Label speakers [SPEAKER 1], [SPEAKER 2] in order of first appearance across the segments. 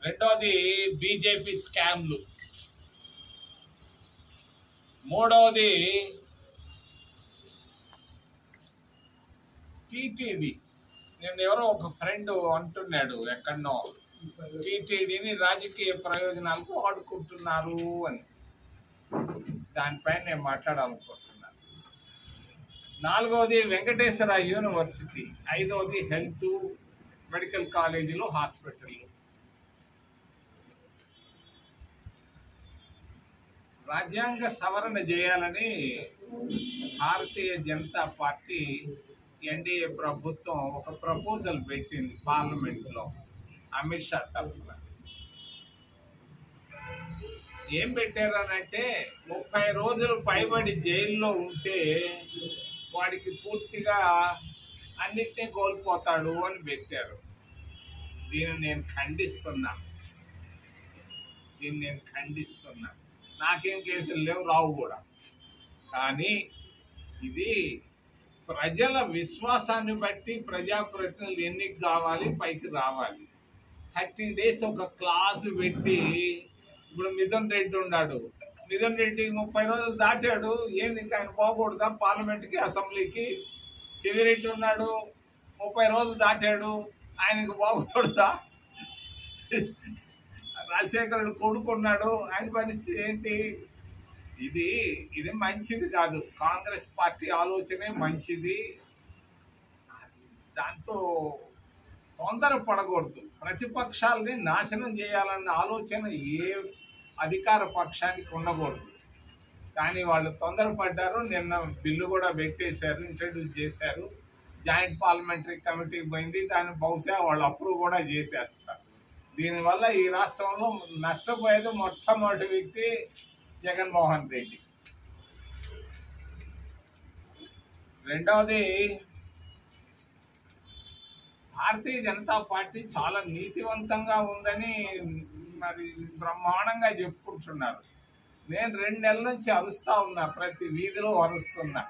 [SPEAKER 1] రెండోది బీజేపీ స్కామ్లు, మూడవది టీటీడీ. నేను ఎవరో ఒక ఫ్రెండ్ అంటున్నాడు ఎక్కడనో, టీటీడీని రాజకీయ ప్రయోజనాలకు వాడుకుంటున్నారు అని. దానిపైన నేను మాట్లాడాలనుకుంటున్నాను. నాలుగవది వెంకటేశ్వర యూనివర్సిటీ, ఐదవది హెల్త్ మెడికల్ కాలేజీలు, హాస్పిటళ్ళు. రాజ్యాంగ సవరణ చేయాలని భారతీయ జనతా పార్టీ ఎన్డీఏ ప్రభుత్వం ఒక ప్రపోజల్ పెట్టింది పార్లమెంట్లో అమిత్ షా తరఫున. ఏం పెట్టారనంటే 30 రోజులు పైబడి జైల్లో ఉంటే వాడికి పూర్తిగా అన్నిటినీ కోల్పోతాడు అని పెట్టారు. దీన్ని నేను ఖండిస్తున్నా. నాకేం కేసులు లేవు, రావు కూడా. కానీ ఇది ప్రజల విశ్వాసాన్ని బట్టి ప్రజాప్రతినిధులు ఎన్నిక కావాలి, పైకి రావాలి. 30 days ఒక క్లాసు పెట్టి, ఇప్పుడు మిథున్ రెడ్డి ఉన్నాడు, మిథున్ రెడ్డి 30 రోజులు దాటాడు, ఏంది ఇంకా ఆయన పోకూడదా పార్లమెంట్కి, అసెంబ్లీకి? చెవిరెడ్డి ఉన్నాడు, 30 రోజులు దాటాడు, ఆయనకు పోకూడదా? రాజశేఖరుడు కొడుకున్నాడు, ఆయన పరిస్థితి ఏంటి? ఇది మంచిది కాదు. కాంగ్రెస్ పార్టీ ఆలోచనే మంచిది. దాంతో తొందరపడకూడదు. ప్రతిపక్షాలని నాశనం చేయాలన్న ఆలోచన ఏ అధికార పక్షానికి ఉండకూడదు. కానీ వాళ్ళు తొందరపడ్డారు. నిన్న బిల్లు కూడా పెట్టేశారు, ఇంట్రడ్యూస్ చేశారు. జాయింట్ పార్లమెంటరీ కమిటీకి పోయింది. దాన్ని బహుశా వాళ్ళు అప్రూవ్ కూడా చేసేస్తారు. దీనివల్ల ఈ రాష్ట్రంలో నష్టపోయేది మొట్టమొదటి వ్యక్తి జగన్మోహన్ రెడ్డి. రెండవది, భారతీయ జనతా పార్టీ చాలా నీతివంతంగా ఉందని మరి బ్రహ్మాండంగా చెప్పుకుంటున్నారు. నేను 2 నెలల నుంచి అరుస్తా ఉన్నా, ప్రతి వీధిలో అరుస్తున్నా.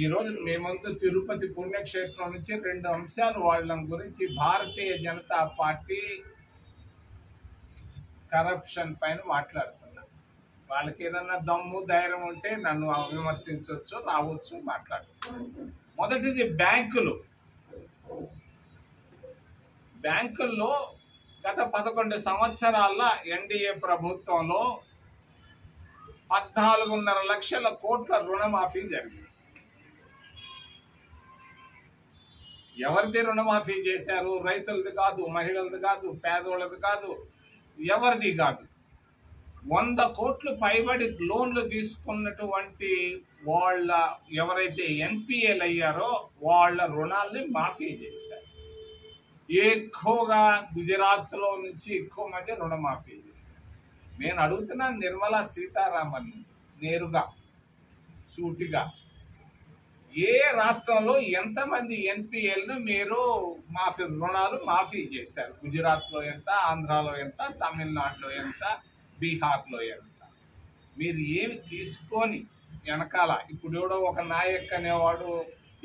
[SPEAKER 1] ఈరోజు మేమంతా తిరుపతి పుణ్యక్షేత్రం నుంచి 2 అంశాలు వాళ్ళ గురించి, భారతీయ జనతా పార్టీ కరప్షన్ పైన మాట్లాడుతున్నా. వాళ్ళకి ఏదన్నా దమ్ము ధైర్యం ఉంటే నన్ను విమర్శించవచ్చు, రావచ్చు, మాట్లాడచ్చు. మొదటిది బ్యాంకుల్లో గత 11 సంవత్సరాల ఎన్డీఏ ప్రభుత్వంలో 14.5 లక్షల కోట్ల రుణమాఫీ జరిగింది. ఎవరిది రుణమాఫీ చేశారు? రైతులది కాదు, మహిళలది కాదు, పేదోళ్ళది కాదు, ఎవరిది కాదు. 100 కోట్లు పైబడి లోన్లు తీసుకున్నటువంటి వాళ్ళ ఎవరైతే ఎన్పిఏలు అయ్యారో వాళ్ళ రుణాల్ని మాఫీ చేశారు. ఎక్కువగా గుజరాత్లో నుంచి ఎక్కువ మంది రుణమాఫీ చేశారు. నేను అడుగుతున్నాను నిర్మలా సీతారామన్ నేరుగా, సూటిగా, ఏ రాష్ట్రంలో ఎంతమంది ఎన్పిఎల్ను మీరు రుణాలు మాఫీ చేశారు? గుజరాత్లో ఎంత, ఆంధ్రాలో ఎంత, తమిళనాడులో ఎంత, బీహార్లో ఎంత? మీరు ఏమి తీసుకొని వెనకాల, ఇప్పుడు ఎవడో ఒక నాయక్ అనేవాడు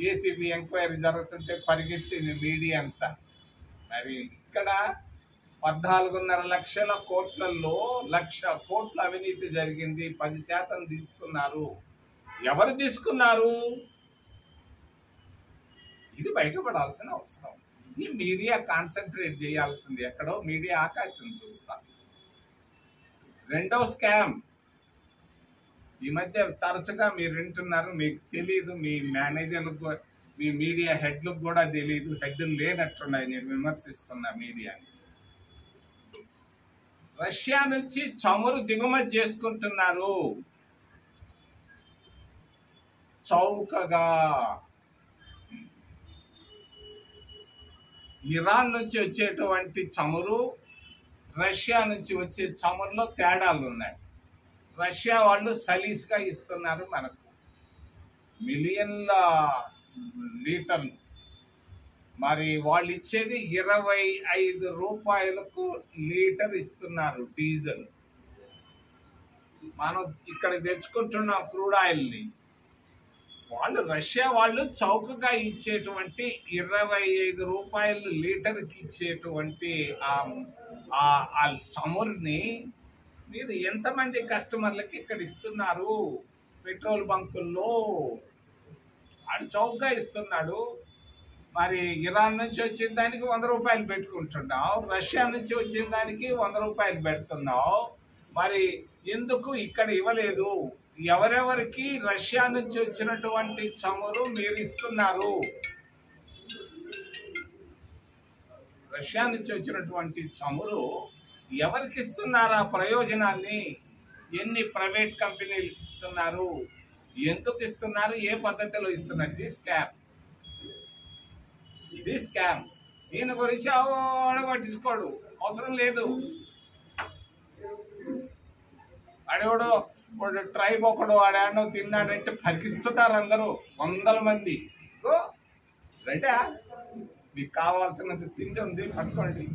[SPEAKER 1] ఏసీబీ ఎంక్వైరీ జరుగుతుంటే పరిగెత్తింది మీడియా అంతా. మరి ఇక్కడ 14.5 లక్షల కోట్లలో 1,00,000 కోట్ల అవినీతి జరిగింది. 10% తీసుకున్నారు. ఎవరు తీసుకున్నారు? ఇది బయటపడాల్సిన అవసరం. ఇది మీడియా కాన్సన్ట్రేట్ చేయాల్సింది. ఎక్కడో మీడియా ఆకాశం చూస్తాం. రెండో స్కామ్ ఈ మధ్య తరచుగా మీరు వింటున్నారు, మీకు తెలియదు, మీ మేనేజర్లకు, మీ మీడియా హెడ్లకు కూడా తెలియదు. హెడ్లు లేనట్టున్నాయి. నేను విమర్శిస్తున్నా మీడియాని. రష్యా నుంచి చమురు దిగుమతి చేసుకుంటున్నారు చౌకగా. ఇరాన్ నుంచి వచ్చేటువంటి చమురు, రష్యా నుంచి వచ్చే చమురులో తేడాలు ఉన్నాయి. రష్యా వాళ్ళు సలీస్గా ఇస్తున్నారు మనకు మిలియన్ల లీటర్లు. మరి వాళ్ళు ఇచ్చేది 25 రూపాయలకు లీటర్ ఇస్తున్నారు డీజిల్. మనం ఇక్కడ తెచ్చుకుంటున్న క్రూడ్ ఆయిల్ని వాళ్ళు రష్యా వాళ్ళు చౌకగా ఇచ్చేటువంటి 25 రూపాయలు లీటర్కి ఇచ్చేటువంటి ఆ చమురుని మీరు ఎంతమంది కస్టమర్లకి ఇక్కడ ఇస్తున్నారు? పెట్రోల్ బంకుల్లో ఆడు చౌకగా ఇస్తున్నాడు. మరి ఇరాన్ నుంచి వచ్చిన దానికి 100 రూపాయలు పెట్టుకుంటున్నావు, రష్యా నుంచి వచ్చిన దానికి 100 రూపాయలు పెడుతున్నావు. మరి ఎందుకు ఇక్కడ ఇవ్వలేదు? ఎవరెవరికి రష్యా నుంచి వచ్చినటువంటి చమురు మీరు ఇస్తున్నారు? రష్యా నుంచి వచ్చినటువంటి చమురు ఎవరికి ఇస్తున్నారు? ఆ ప్రయోజనాన్ని ఎన్ని ప్రైవేట్ కంపెనీలకు ఇస్తున్నారు? ఎందుకు ఇస్తున్నారు? ఏ పద్ధతిలో ఇస్తున్నారు? ఇది స్కామ్. ఇది స్కామ్. దీని గురించి పట్టించుకోడు, అవసరం లేదు. అడేవాడు ట్రైబ్ ఒకడు ఆడాడో తిన్నాడంటే పరికిస్తున్నారు అందరూ, 100 మంది. రైటా, మీకు కావాల్సినంత తిండి ఉంది, పట్టుకోండి.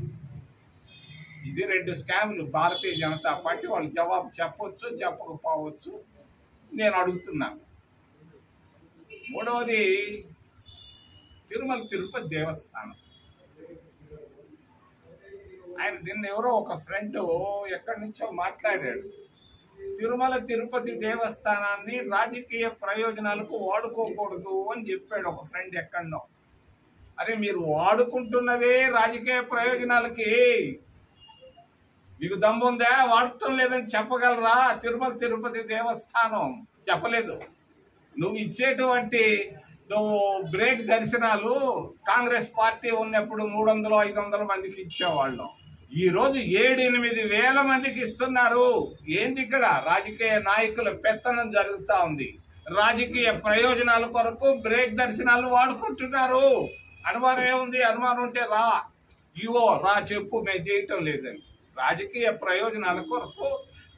[SPEAKER 1] ఇది 2 స్కామ్లు. భారతీయ జనతా పార్టీ వాళ్ళు జవాబు చెప్పవచ్చు, చెప్పకపోవచ్చు, నేను అడుగుతున్నాను. మూడవది తిరుమల తిరుపతి దేవస్థానం. ఆయన నిన్న ఎవరో ఒక ఫ్రెండ్ ఎక్కడి నుంచో మాట్లాడాడు. తిరుమల తిరుపతి దేవస్థానాన్ని రాజకీయ ప్రయోజనాలకు వాడుకోకూడదు అని చెప్పాడు ఒక ఫ్రెండ్ ఎక్కడో. అరే, మీరు వాడుకుంటున్నదే రాజకీయ ప్రయోజనాలకి. మీకు దమ్ముందా? వాడటం లేదని చెప్పగలరా? తిరుమల తిరుపతి దేవస్థానం చెప్పలేదు. నువ్వు ఇచ్చేటువంటి బ్రేక్ దర్శనాలు కాంగ్రెస్ పార్టీ ఉన్నప్పుడు 300-500 మందికి ఇచ్చేవాళ్ళం. ఈ రోజు 7-8 వేల మందికి ఇస్తున్నారు. ఏంది ఇక్కడ? రాజకీయ నాయకుల పెత్తనం జరుగుతా ఉంది. రాజకీయ ప్రయోజనాల కొరకు బ్రేక్ దర్శనాలు వాడుకుంటున్నారు. అనుమానం ఏముంది? అనుమానం ఉంటే రా, ఇవో రా, చెప్పు, మేము చేయటం లేదని. రాజకీయ ప్రయోజనాల కొరకు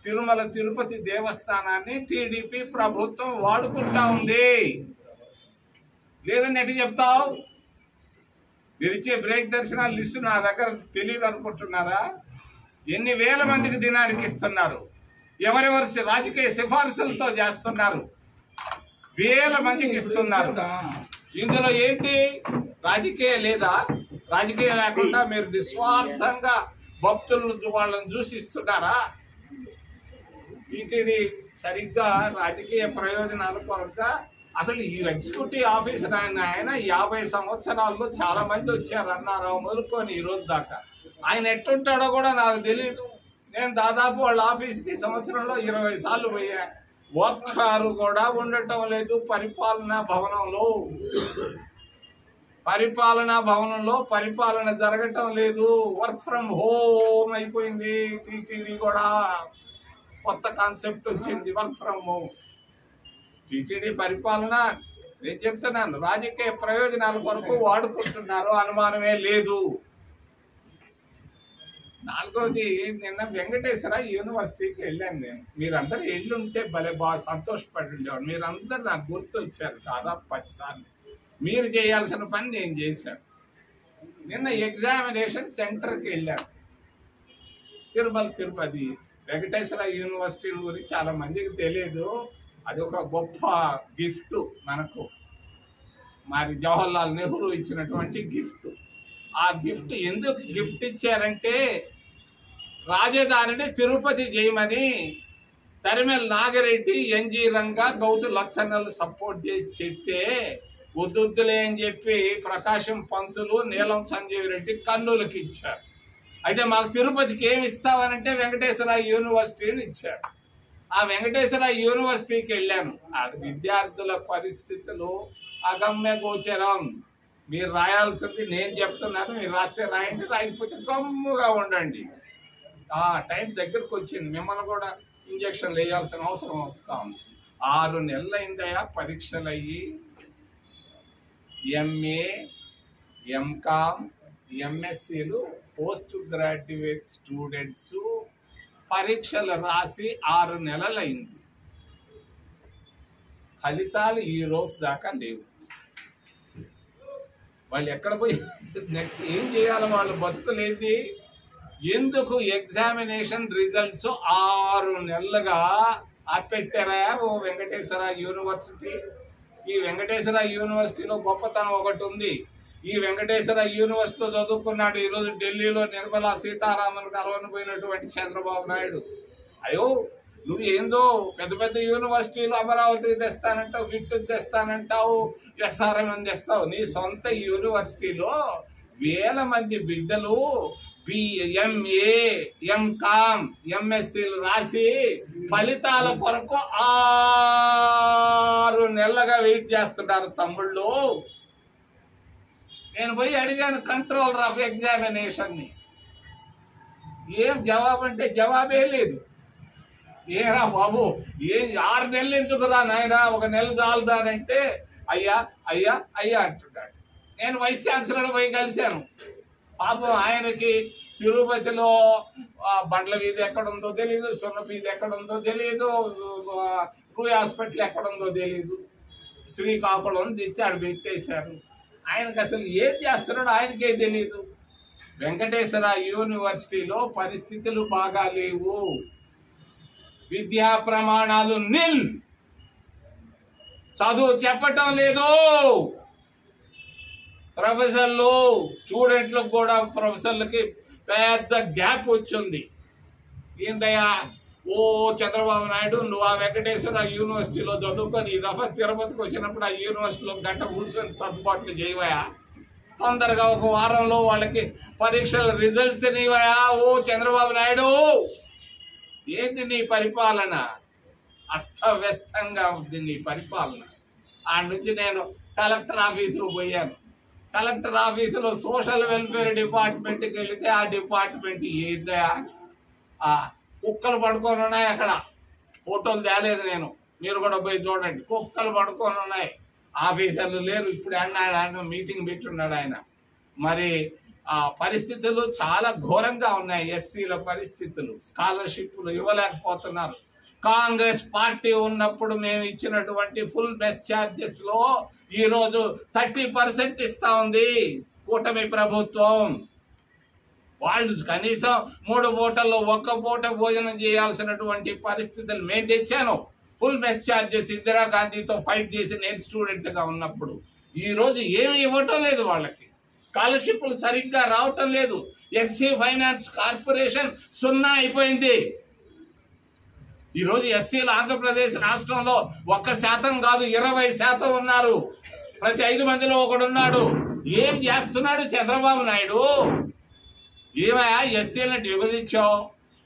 [SPEAKER 1] తిరుమల తిరుపతి దేవస్థానాన్ని టీడీపీ ప్రభుత్వం వాడుకుంటా ఉంది. లేదని ఎటు చెప్తావు? మీరు ఇచ్చే బ్రేక్ దర్శనాల లిస్టు నా దగ్గర తెలియదు అనుకుంటున్నారా? ఎన్ని వేల మందికి దినానికి ఇస్తున్నారు? ఎవరెవరి రాజకీయ సిఫార్సులతో చేస్తున్నారు? వేల మందికి ఇస్తున్నారు. ఇందులో ఏంటి రాజకీయ లేదా? రాజకీయం లేకుండా మీరు నిస్వార్థంగా భక్తులను వాళ్ళని చూసి ఇస్తున్నారా? టీటీడీ సరిగ్గా రాజకీయ ప్రయోజనాల కొరగా అసలు ఈ ఎగ్జిక్యూటివ్ ఆఫీసర్ ఆయన 50 సంవత్సరాల్లో చాలా మంది వచ్చారు అన్నారావు మొదలుకొని ఈ రోజు దాకా. ఆయన ఎట్టుంటాడో కూడా నాకు తెలియదు. నేను దాదాపు వాళ్ళ ఆఫీస్కి సంవత్సరంలో 20 సార్లు పోయా. ఒక్కరు కూడా ఉండటం లేదు పరిపాలనా భవనంలో. పరిపాలన జరగటం లేదు. వర్క్ ఫ్రమ్ హోమ్ అయిపోయింది. టీటీడీ కూడా కొత్త కాన్సెప్ట్ వచ్చింది, వర్క్ ఫ్రమ్ హోమ్. టీటీడీ పరిపాలన నేను చెప్తున్నాను రాజకీయ ప్రయోజనాల కొరకు వాడుకుంటున్నారు, అనుమానమే లేదు. నాలుగోది, నిన్న వెంకటేశ్వర యూనివర్సిటీకి వెళ్ళాను నేను. మీరందరూ వెళ్ళుంటే భలే బాగా సంతోషపడి ఉండేవాడు. మీరందరూ నాకు గుర్తు వచ్చారు దాదాపు 10 సార్లు. మీరు చేయాల్సిన పని నేను చేశాను. నిన్న ఎగ్జామినేషన్ సెంటర్కి వెళ్ళాను. తిరుమల తిరుపతి వెంకటేశ్వర యూనివర్సిటీ గురించి చాలా మందికి తెలియదు. అది ఒక గొప్ప గిఫ్ట్ మనకు. మరి జవహర్లాల్ నెహ్రూ ఇచ్చినటువంటి గిఫ్ట్. ఆ గిఫ్ట్ ఎందుకు గిఫ్ట్ ఇచ్చారంటే, రాజధానిని తిరుపతి చేయమని తరిమెల్ నాగిరెడ్డి, ఎన్జీ రంగా, గౌతు లక్షణాలు సపోర్ట్ చేసి చెప్తే వద్దులే అని చెప్పి ప్రకాశం పంతులు, నీలం సంజీవ్ రెడ్డి కర్నూలుకి ఇచ్చారు. అయితే మాకు తిరుపతికి ఏమి ఇస్తామనంటే వెంకటేశ్వర యూనివర్సిటీని ఇచ్చారు. ఆ వెంకటేశ్వర యూనివర్సిటీకి వెళ్ళాను. ఆ విద్యార్థుల పరిస్థితులు అగమ్య గోచరం. మీరు రాయాల్సింది నేను చెప్తున్నాను, మీరు రాస్తే రాయండి, రాయకపోతే గమ్ముగా ఉండండి. ఆ టైం దగ్గరకు వచ్చింది. మిమ్మల్ని కూడా ఇంజక్షన్లు వేయాల్సిన అవసరం వస్తా ఉంది. 6 నెలలు అయిందయా పరీక్షలు అయ్యి. ఎంఏ, ఎంకామ్, ఎంఎస్సీలు, పోస్ట్ గ్రాడ్యుయేట్ స్టూడెంట్స్ పరీక్షలు రాసి 6 నెలలైంది. ఫలితాలు ఈ రోజు దాకా లేవు. వాళ్ళు ఎక్కడ పోయి నెక్స్ట్ ఏం చేయాలి? వాళ్ళు బతుకులేది. ఎందుకు ఎగ్జామినేషన్ రిజల్ట్స్ 6 నెలలుగా ఆపెట్టారా ఓ వెంకటేశ్వర యూనివర్సిటీ? ఈ వెంకటేశ్వర యూనివర్సిటీలో గొప్పతనం ఒకటి ఉంది. ఈ వెంకటేశ్వర యూనివర్సిటీలో చదువుకున్నాడు. ఈరోజు ఢిల్లీలో నిర్మలా సీతారామన్ కలవని పోయినటువంటి చంద్రబాబు నాయుడు. అయ్యో నువ్వు ఏందో పెద్ద పెద్ద యూనివర్సిటీలు అమరావతికి తెస్తానంటావు, విట్టుకు తెస్తానంటావు, ఎస్ఆర్ఎం అని తెస్తావు. నీ సొంత యూనివర్సిటీలో వేల మంది బిడ్డలు ఎంఏ, ఎంకామ్, ఎంఎస్సీలు రాసి ఫలితాల కొరకు 6 నెలలుగా వెయిట్ చేస్తున్నారు తమ్ముళ్ళు. నేను పోయి అడిగాను కంట్రోలర్ ఆఫ్ ఎగ్జామినేషన్ ని, ఏం జవాబు అంటే జవాబే లేదు. ఏరా బాబు, 6 నెలలు ఎందుకురా నాయనా, 1 నెల చాలుదానంటే అయ్యా అయ్యా అయ్యా అంటున్నాడు. నేను వైస్ ఛాన్సలర్ పోయి కలిశాను. పాపం ఆయనకి తిరుపతిలో బండ్ల వీధి ఎక్కడుందో తెలియదు, సున్న వీధి ఎక్కడుందో తెలియదు, రూయ్ హాస్పిటల్ ఎక్కడుందో తెలియదు, శ్రీకాకుళం తెచ్చి ఆడ పెట్టేశారు. ఆయనకు అసలు ఏం చేస్తున్నాడో ఆయనకే తెలియదు. వెంకటేశ్వర యూనివర్సిటీలో పరిస్థితులు బాగా లేవు, విద్యా ప్రమాణాలు నిల్, చదువు చెప్పటం లేదు. ప్రొఫెసర్లు స్టూడెంట్లకు కూడా ప్రొఫెసర్లకి పెద్ద గ్యాప్ వచ్చింది. ఏందయ్యా, ఓ చంద్రబాబు నాయుడు నువ్వు ఆ వెంకటేశ్వర యూనివర్సిటీలో చదువుకొని ఈ దఫా తిరుపతికి వచ్చినప్పుడు ఆ యూనివర్సిటీలో గంట కూర్చొని సర్దుబాట్లు చేయవయా, తొందరగా 1 వారంలో వాళ్ళకి పరీక్షల రిజల్ట్స్ నీవయా. ఓ చంద్రబాబు నాయుడు, ఏంది నీ పరిపాలన? అస్తవ్యస్తంగా ఉంది నీ పరిపాలన. ఆ నుంచి నేను కలెక్టర్ ఆఫీసులో పోయాను. కలెక్టర్ ఆఫీసులో సోషల్ వెల్ఫేర్ డిపార్ట్మెంట్కి వెళితే ఆ డిపార్ట్మెంట్ ఏందా, కుక్కలు పడుకొని ఉన్నాయి అక్కడ. ఫోటోలు తేలేదు నేను, మీరు కూడా పోయి చూడండి. కుక్కలు పడుకొని ఉన్నాయి, ఆఫీసర్లు లేరు. ఇప్పుడు ఆయన మీటింగ్ పెట్టున్నాడు ఆయన. మరి ఆ పరిస్థితులు చాలా ఘోరంగా ఉన్నాయి. ఎస్సీల పరిస్థితులు, స్కాలర్షిప్లు ఇవ్వలేకపోతున్నారు. కాంగ్రెస్ పార్టీ ఉన్నప్పుడు మేము ఇచ్చినటువంటి ఫుల్ మెస్ ఛార్జెస్ లో ఈరోజు 30% ఇస్తా ఉంది కూటమి ప్రభుత్వం. వాళ్ళు కనీసం 3 పూటల్లో 1 పూట భోజనం చేయాల్సినటువంటి పరిస్థితులు మేము తెచ్చాను. ఫుల్ మెస్ ఛార్జెస్ ఇందిరాగాంధీతో ఫైట్ చేసి నేను స్టూడెంట్ గా ఉన్నప్పుడు. ఈ రోజు ఏమి ఇవ్వటం లేదు వాళ్ళకి, స్కాలర్షిప్లు సరిగ్గా రావటం లేదు. ఎస్సీ ఫైనాన్స్ కార్పొరేషన్ 0 అయిపోయింది. ఈ రోజు ఎస్సీలు ఆంధ్రప్రదేశ్ రాష్ట్రంలో 1% కాదు 20% ఉన్నారు. ప్రతి 5 మందిలో ఒకడున్నాడు. ఏం చేస్తున్నాడు చంద్రబాబు నాయుడు? ఏమయ్యా, ఎస్సీలను విభజించావు,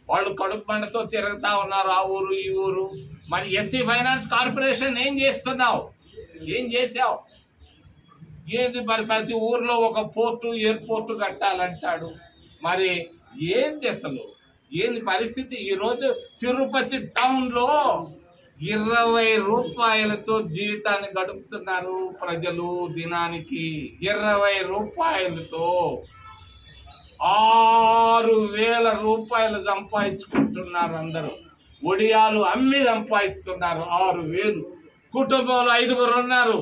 [SPEAKER 1] వాళ్ళు కడుపు మంటతో తిరుగుతా ఉన్నారు ఆ ఊరు ఈ ఊరు. మరి ఎస్సీ ఫైనాన్స్ కార్పొరేషన్ ఏం చేస్తున్నావు, ఏం చేశావు? ఏంది మరి ప్రతి ఊర్లో ఒక పోర్టు ఎయిర్పోర్టు కట్టాలంటాడు. మరి ఏంది అసలు, ఏంది పరిస్థితి? ఈరోజు తిరుపతి టౌన్ లో 20 రూపాయలతో జీవితాన్ని గడుపుతున్నారు ప్రజలు. దినానికి 20 రూపాయలతో 6,000 రూపాయలు సంపాదించుకుంటున్నారు అందరూ. ఒడియాలు అమ్మి సంపాదిస్తున్నారు 6,000. కుటుంబంలో 5గురు ఉన్నారు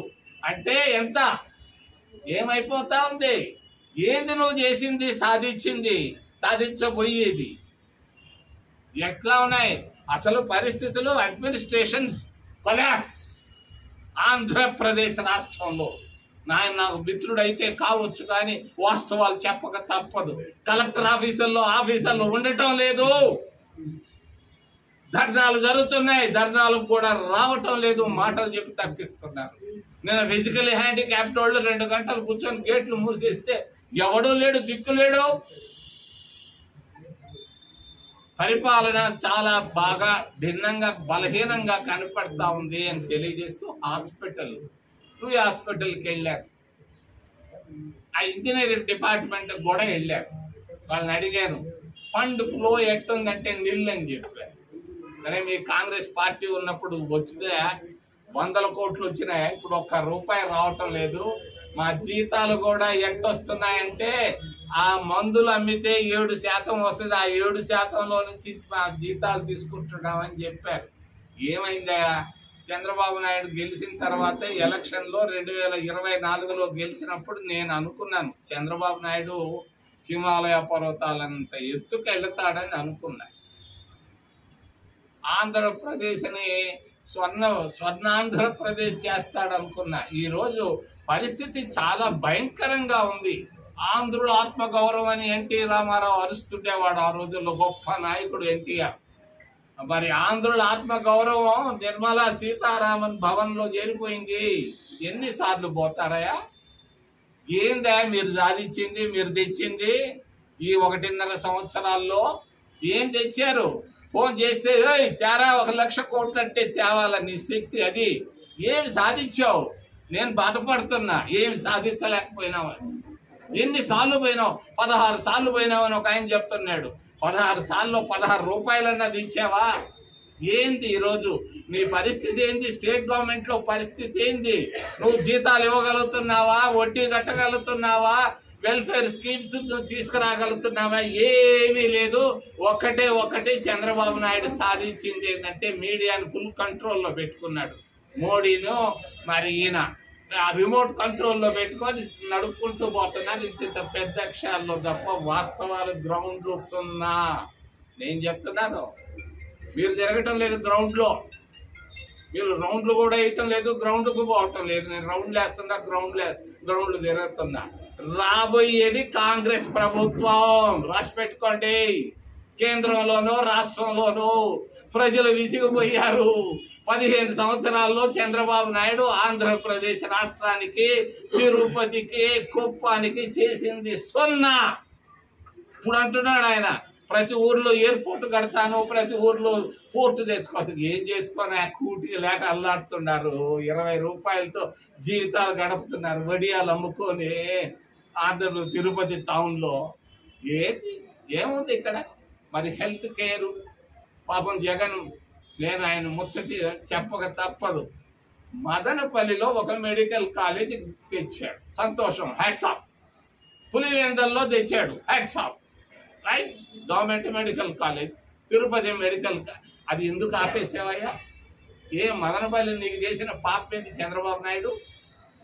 [SPEAKER 1] అంటే ఎంత? ఏమైపోతా ఉంది? ఏంది నువ్వు చేసింది, సాధించింది, సాధించబోయేది? ఎట్లా ఉన్నాయి అసలు పరిస్థితులు? అడ్మినిస్ట్రేషన్ కొలాప్స్ ఆంధ్రప్రదేశ్ రాష్ట్రంలో. నాకు మిత్రుడు అయితే కావచ్చు కానీ వాస్తవాలు చెప్పక తప్పదు. కలెక్టర్ ఆఫీసర్లు ఉండటం లేదు. ధర్నాలు జరుగుతున్నాయి, ధర్నాలకు కూడా రావటం లేదు, మాటలు చెప్పి తప్పిస్తున్నారు. నేను ఫిజికల్లీ హ్యాండిక్యాప్డ్ వాళ్ళు 2 గంటలు కూర్చొని గేట్లు మూసేస్తే ఎవడూ లేడు, దిక్కు లేడు. పరిపాలన చాలా బాగా భిన్నంగా బలహీనంగా కనపడతా ఉంది అని తెలియజేస్తూ రూయ్ హాస్పిటల్కి వెళ్ళారు. ఆ ఇంజనీరింగ్ డిపార్ట్మెంట్ కూడా వెళ్ళారు. వాళ్ళని అడిగాను, ఫండ్ ఫ్లో ఎట్టుందంటే నిల్ అని చెప్పారు. సరే, మీ కాంగ్రెస్ పార్టీ ఉన్నప్పుడు వచ్చితే 100 కోట్లు వచ్చినాయి, ఇప్పుడు 1 రూపాయి రావటం లేదు. మా జీతాలు కూడా ఎట్టొస్తున్నాయంటే ఆ మందులు అమ్మితే 7% వస్తుంది, ఆ 7%లో నుంచి మా జీతాలు తీసుకుంటున్నామని చెప్పారు. ఏమైందా? చంద్రబాబు నాయుడు గెలిచిన తర్వాత ఎలక్షన్లో 2024లో గెలిచినప్పుడు నేను అనుకున్నాను చంద్రబాబు నాయుడు హిమాలయ పర్వతాలంత ఎత్తుకు వెళతాడని అనుకున్నా. ఆంధ్రప్రదేశ్ని స్వర్ణాంధ్రప్రదేశ్ చేస్తాడనుకున్నా. ఈరోజు పరిస్థితి చాలా భయంకరంగా ఉంది. ఆంధ్రుల ఆత్మగౌరవం అని ఎన్టీ రామారావు అరుస్తుండేవాడు. ఆ రోజుల్లో గొప్ప నాయకుడు ఎన్టీఆర్. మరి ఆంధ్రుల ఆత్మగౌరవం నిర్మలా సీతారామన్ భవన్ లో చేరిపోయింది. ఎన్నిసార్లు పోతారయా? ఏందా మీరు సాధించింది, మీరు తెచ్చింది ఈ 1.5 సంవత్సరాల్లో? ఏం తెచ్చారు? ఫోన్ చేస్తే తేరా 1,00,000 కోట్లు అంటే తేవాల నీ శక్తి. అది ఏమి సాధించావు? నేను బాధపడుతున్నా. ఏమి సాధించలేకపోయినావు. ఎన్నిసార్లు పోయినావు? 16 సార్లు పోయినావు అని ఒక ఆయన చెప్తున్నాడు. 16 సార్లు 16 రూపాయలన్నది ఇచ్చావా? ఏంది ఈరోజు నీ పరిస్థితి? ఏంది స్టేట్ గవర్నమెంట్ లో పరిస్థితి? ఏంది? నువ్వు జీతాలు ఇవ్వగలుగుతున్నావా? వడ్డీ కట్టగలుగుతున్నావా? Welfare schemes తీసుకురాగలుగుతున్నావా? ఏమీ లేదు. ఒకటే చంద్రబాబు నాయుడు సాధించింది ఏంటంటే మీడియాను ఫుల్ కంట్రోల్లో పెట్టుకున్నాడు. మోడీను మరి ఈయన రిమోట్ కంట్రోల్లో పెట్టుకొని నడుపుకుంటూ పోతున్నారు. ఇంత పెద్ద అక్షరాల్లో తప్ప వాస్తవాలు గ్రౌండ్ లో సున్నా. నేను చెప్తున్నాను, మీరు తిరగటం లేదు గ్రౌండ్ లో. మీరు రౌండ్లు కూడా వేయటం లేదు, గ్రౌండ్కు పోవటం లేదు. నేను రౌండ్లు వేస్తున్నా, గ్రౌండ్లు తిరుగుతున్నా. రాబోయేది కాంగ్రెస్ ప్రభుత్వం, రాసి పెట్టుకోండి. కేంద్రంలోనూ రాష్ట్రంలోనూ ప్రజలు విసిగిపోయారు. 15 సంవత్సరాల్లో చంద్రబాబు నాయుడు ఆంధ్రప్రదేశ్ రాష్ట్రానికి, తిరుపతికి, కుప్పానికి చేసింది సున్నా. ఇప్పుడు అంటున్నాడు ఆయన, ప్రతి ఊర్లో ఎయిర్పోర్ట్ కడతాను, ప్రతి ఊర్లో పోర్టు తెచ్చుకోవచ్చు. ఏం చేసుకొని ఆ కూటికి లేక అల్లాడుతున్నారు. 20 రూపాయలతో జీవితాలు గడుపుతున్నారు. వడియాలు అమ్ముకొని తిరుపతి టౌన్లో. ఏముంది ఇక్కడ? మరి హెల్త్ కేరు పాపం జగన్, నేను ఆయన ముచ్చటి చెప్పక తప్పదు. మదనపల్లిలో ఒక మెడికల్ కాలేజ్ తెచ్చాడు, సంతోషం, హ్యాట్స్ ఆఫ్. పులివెందల్లో తెచ్చాడు, hats off. Right, government medical college, Tirupati medical. అది ఎందుకు ఆపేసావయ్యా? ఏ మదనపల్లి నీకు చేసిన పాపం ఏంటి చంద్రబాబు నాయుడు?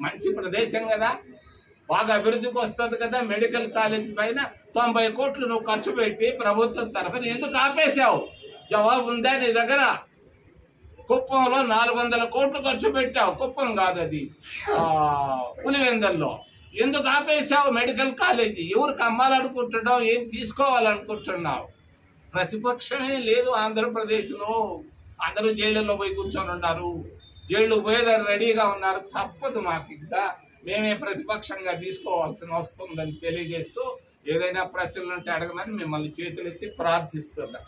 [SPEAKER 1] మంచి ప్రదేశం కదా, బాగా అభివృద్ధికి వస్తుంది కదా. మెడికల్ కాలేజ్ పైన 90 కోట్లు నువ్వు ఖర్చు పెట్టి ప్రభుత్వం తరఫున ఎందుకు ఆపేశావు? జవాబు ఉందా నీ దగ్గర? కుప్పంలో 400 కోట్లు ఖర్చు పెట్టావు. కుప్పం కాదు అది, పులివెందల్లో. ఎందుకు ఆపేశావు మెడికల్ కాలేజీ? ఎవరికి అమ్మాలనుకుంటున్నావు? ఏం తీసుకోవాలనుకుంటున్నావు? ప్రతిపక్షమే లేదు ఆంధ్రప్రదేశ్లో. అందరూ జైళ్ళలో పోయి కూర్చొని ఉన్నారు, జైళ్ళు పోయేదాన్ని రెడీగా ఉన్నారు. తప్పదు మాకు, ఇంకా మేమే ప్రతిపక్షంగా తీసుకోవాల్సి వస్తుందని తెలియజేస్తూ ఏదైనా ప్రశ్నలు ఉంటే అడగమని మిమ్మల్ని చేతులెత్తి ప్రార్థిస్తున్నా.